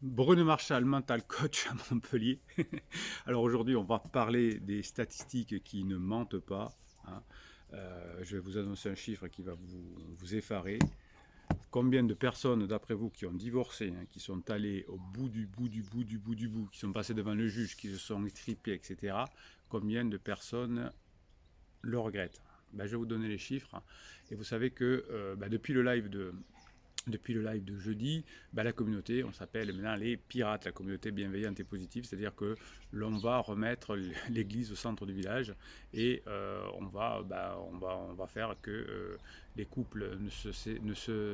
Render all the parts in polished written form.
Bruno Marchal, mental coach à Montpellier. Alors aujourd'hui, on va parler des statistiques qui ne mentent pas, hein. Je vais vous annoncer un chiffre qui va vous effarer. Combien de personnes, d'après vous, qui ont divorcé, hein, qui sont allées au bout du bout du bout du bout du bout, qui sont passées devant le juge, qui se sont extirpées, etc. Combien de personnes le regrettent? Ben, je vais vous donner les chiffres. Et vous savez que depuis le live de jeudi, la communauté, on s'appelle maintenant les pirates, la communauté bienveillante et positive, c'est-à-dire que l'on va remettre l'église au centre du village et on va faire que les couples ne se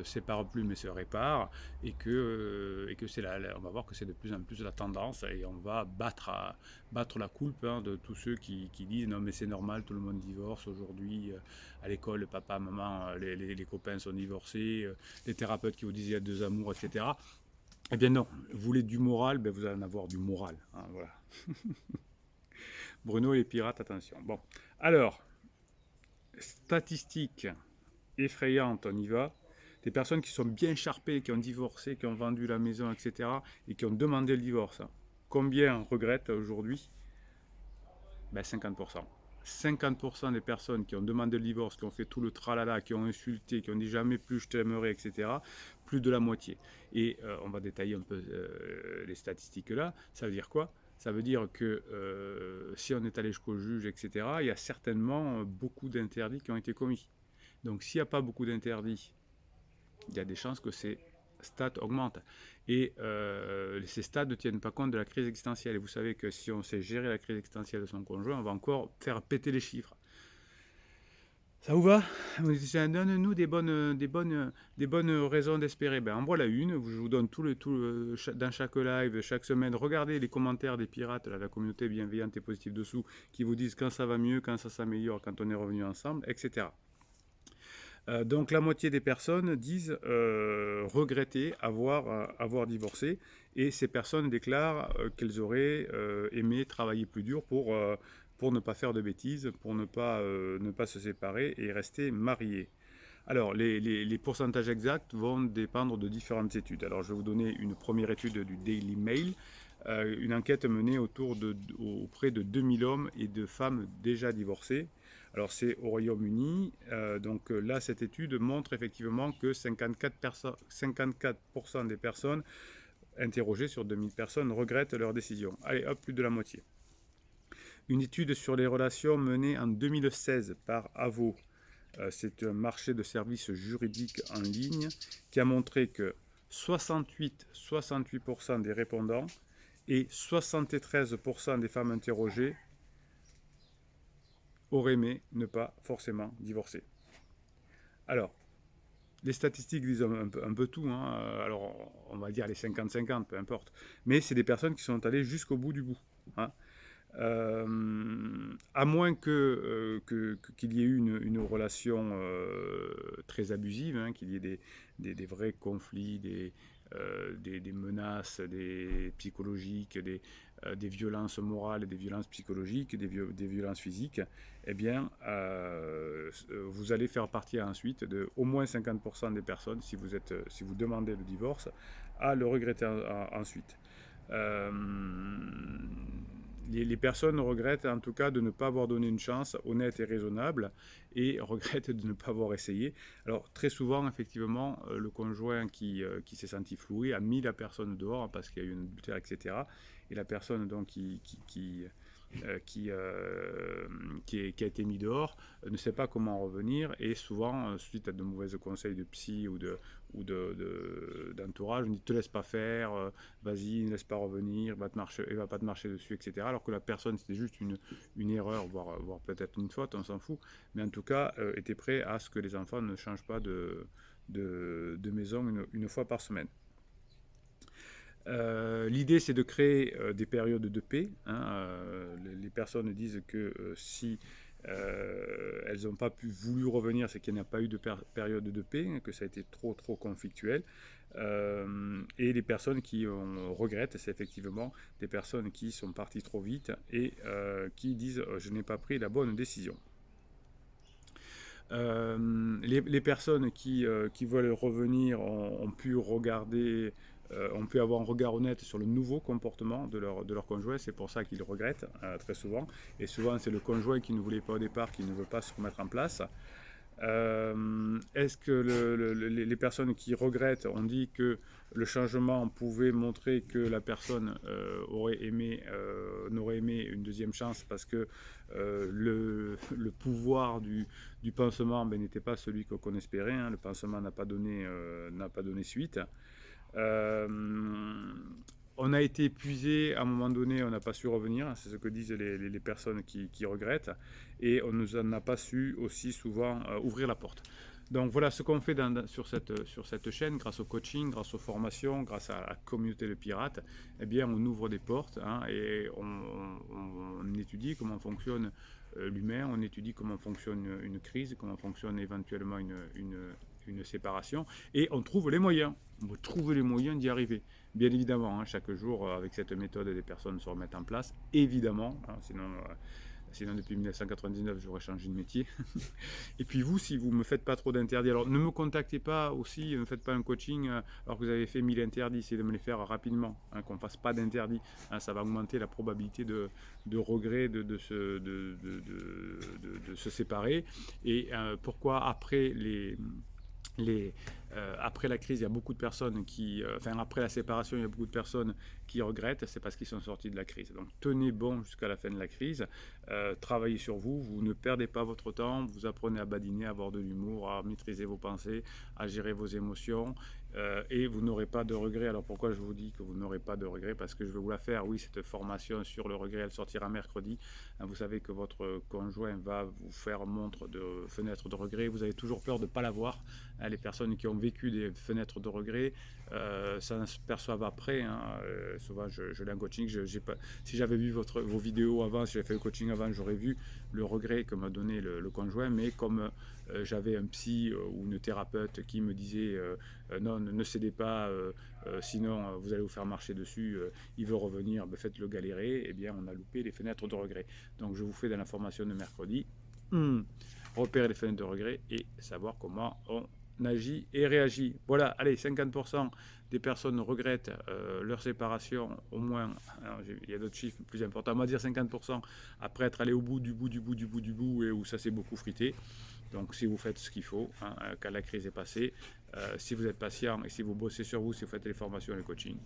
séparent plus mais se réparent et que c'est on va voir que c'est de plus en plus la tendance et on va battre la coulpe, hein, de tous ceux qui disent non mais c'est normal, tout le monde divorce aujourd'hui, à l'école, papa, maman, les copains sont divorcés, les thérapeutes qui vous disent il y a deux amours, etc. Eh bien non, vous voulez du moral, ben vous allez en avoir du moral, hein, voilà. Bruno et les pirates, attention. Bon, alors, statistiques effrayantes, on y va. Des personnes qui sont bien charpées, qui ont divorcé, qui ont vendu la maison, etc. et qui ont demandé le divorce. Combien regrettent aujourd'hui? 50%. 50% des personnes qui ont demandé le divorce, qui ont fait tout le tralala, qui ont insulté, qui ont dit jamais plus je t'aimerai, etc., plus de la moitié. Et on va détailler un peu les statistiques là. Ça veut dire quoi? Ça veut dire que si on est allé jusqu'au juge, etc., il y a certainement beaucoup d'interdits qui ont été commis. Donc s'il n'y a pas beaucoup d'interdits, il y a des chances que ces stats augmentent. Et ces stats ne tiennent pas compte de la crise existentielle. Et vous savez que si on sait gérer la crise existentielle de son conjoint, on va encore faire péter les chiffres. Ça vous va? Donne-nous des bonnes raisons d'espérer. Ben, en voilà une. Je vous donne dans chaque live, chaque semaine. Regardez les commentaires des pirates, là, la communauté bienveillante et positive dessous, qui vous disent quand ça va mieux, quand ça s'améliore, quand on est revenu ensemble, etc. Donc la moitié des personnes disent regretter avoir divorcé et ces personnes déclarent qu'elles auraient aimé travailler plus dur pour ne pas faire de bêtises, pour ne pas se séparer et rester mariées. Alors les pourcentages exacts vont dépendre de différentes études. Alors je vais vous donner une première étude du Daily Mail, une enquête menée auprès de 2000 hommes et de femmes déjà divorcés. Alors c'est au Royaume-Uni. Donc là, cette étude montre effectivement que 54% des personnes interrogées sur 2000 personnes regrettent leur décision. Allez, hop, plus de la moitié. Une étude sur les relations menée en 2016 par Avvo, c'est un marché de services juridiques en ligne, qui a montré que 68% des répondants et 73% des femmes interrogées auraient aimé ne pas forcément divorcer. Alors, les statistiques disent un peu tout, hein. Alors on va dire les 50-50, peu importe. Mais c'est des personnes qui sont allées jusqu'au bout du bout, hein. À moins qu'il y ait eu une relation très abusive, hein, qu'il y ait des vrais conflits, des menaces, des psychologiques, des violences morales, des violences psychologiques, des violences physiques, eh bien, vous allez faire partie ensuite de au moins 50% des personnes, si vous demandez le divorce, à le regretter ensuite. Euh, les personnes regrettent en tout cas de ne pas avoir donné une chance honnête et raisonnable et regrettent de ne pas avoir essayé. Alors très souvent, effectivement, le conjoint qui s'est senti floué a mis la personne dehors parce qu'il y a eu un adultère, etc. Et la personne donc qui a été mis dehors ne sait pas comment revenir et souvent, suite à de mauvais conseils de psy d'entourage, on dit te laisse pas faire, vas-y, ne laisse pas revenir, il va pas te marcher dessus, etc. Alors que la personne, c'était juste une erreur, voire peut-être une faute, on s'en fout, mais en tout cas, était prêt à ce que les enfants ne changent pas de maison une fois par semaine. L'idée, c'est de créer des périodes de paix, hein. Les personnes disent que si elles n'ont pas voulu revenir, c'est qu'il n'y a pas eu de période de paix, hein, que ça a été trop conflictuel. Et les personnes qui regrettent, c'est effectivement des personnes qui sont parties trop vite et qui disent je n'ai pas pris la bonne décision. Les personnes qui veulent revenir ont pu regarder on peut avoir un regard honnête sur le nouveau comportement de leur conjoint. C'est pour ça qu'ils regrettent très souvent. Et souvent, c'est le conjoint qui ne voulait pas au départ, qui ne veut pas se remettre en place. Est-ce que les personnes qui regrettent ont dit que le changement pouvait montrer que la personne n'aurait aimé une deuxième chance parce que le pouvoir du pansement n'était pas celui qu'on espérait, hein. Le pansement n'a pas donné suite. Euh, on a été épuisé à un moment donné, on n'a pas su revenir, c'est ce que disent les personnes qui regrettent, et on n'a pas su aussi souvent ouvrir la porte. Donc voilà ce qu'on fait sur cette chaîne, grâce au coaching, grâce aux formations, grâce à la communauté de pirates, eh bien on ouvre des portes, hein, et on étudie comment fonctionne l'humain, on étudie comment fonctionne une crise, comment fonctionne éventuellement une séparation, et on trouve les moyens. On veut trouver les moyens d'y arriver. Bien évidemment, hein, chaque jour, avec cette méthode, des personnes se remettent en place, évidemment, hein, sinon depuis 1999, j'aurais changé de métier. Et puis vous, si vous ne me faites pas trop d'interdits, alors ne me contactez pas aussi, ne me faites pas un coaching alors que vous avez fait 1000 interdits, essayez de me les faire rapidement, hein, qu'on ne fasse pas d'interdits, hein, ça va augmenter la probabilité de regret de se séparer. Et pourquoi après après la crise, il y a beaucoup de personnes après la séparation, il y a beaucoup de personnes qui regrettent, c'est parce qu'ils sont sortis de la crise. Donc tenez bon jusqu'à la fin de la crise, travaillez sur vous, vous ne perdez pas votre temps, vous apprenez à badiner, à avoir de l'humour, à maîtriser vos pensées, à gérer vos émotions, et vous n'aurez pas de regrets. Alors pourquoi je vous dis que vous n'aurez pas de regrets? Parce que je vais vous la faire, oui, cette formation sur le regret, elle sortira mercredi. Vous savez que votre conjoint va vous faire montre de fenêtre de regret, vous avez toujours peur de ne pas l'avoir. Les personnes qui ont vécu des fenêtres de regret s'en perçoivent après, hein. Souvent je l'ai en coaching, si j'avais vu vos vidéos avant, si j'avais fait le coaching avant, j'aurais vu le regret que m'a donné le conjoint, mais comme j'avais un psy ou une thérapeute qui me disait non, ne cédez pas, sinon vous allez vous faire marcher dessus, il veut revenir, faites-le galérer, eh bien on a loupé les fenêtres de regret. Donc je vous fais dans la formation de mercredi repérer les fenêtres de regret et savoir comment on agit et réagit. Voilà, allez, 50% des personnes regrettent leur séparation, au moins, alors, il y a d'autres chiffres plus importants, on va dire 50% après être allé au bout du bout et où ça s'est beaucoup frité. Donc si vous faites ce qu'il faut, hein, quand la crise est passée, si vous êtes patient et si vous bossez sur vous, si vous faites les formations et le coaching,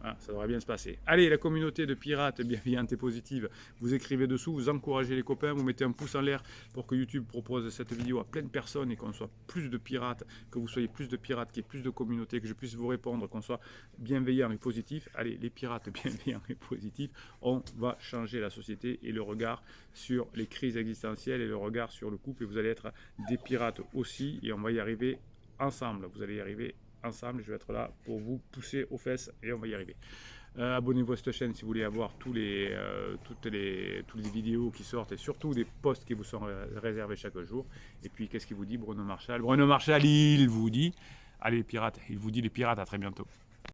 ah, ça devrait bien se passer. Allez, la communauté de pirates bienveillante et positive, vous écrivez dessous, vous encouragez les copains, vous mettez un pouce en l'air pour que YouTube propose cette vidéo à plein de personnes et qu'on soit plus de pirates, que vous soyez plus de pirates, qu'il y ait plus de communauté, que je puisse vous répondre, qu'on soit bienveillant et positif. Allez, les pirates bienveillants et positifs, on va changer la société et le regard sur les crises existentielles et le regard sur le couple. Et vous allez être des pirates aussi et on va y arriver ensemble. Vous allez y arriver ensemble, je vais être là pour vous pousser aux fesses et on va y arriver. Abonnez-vous à cette chaîne si vous voulez avoir toutes les vidéos qui sortent et surtout des posts qui vous sont réservés chaque jour. Et puis qu'est-ce qu'il vous dit Bruno Marshall? Bruno Marshall, il vous dit, allez les pirates, il vous dit les pirates, à très bientôt.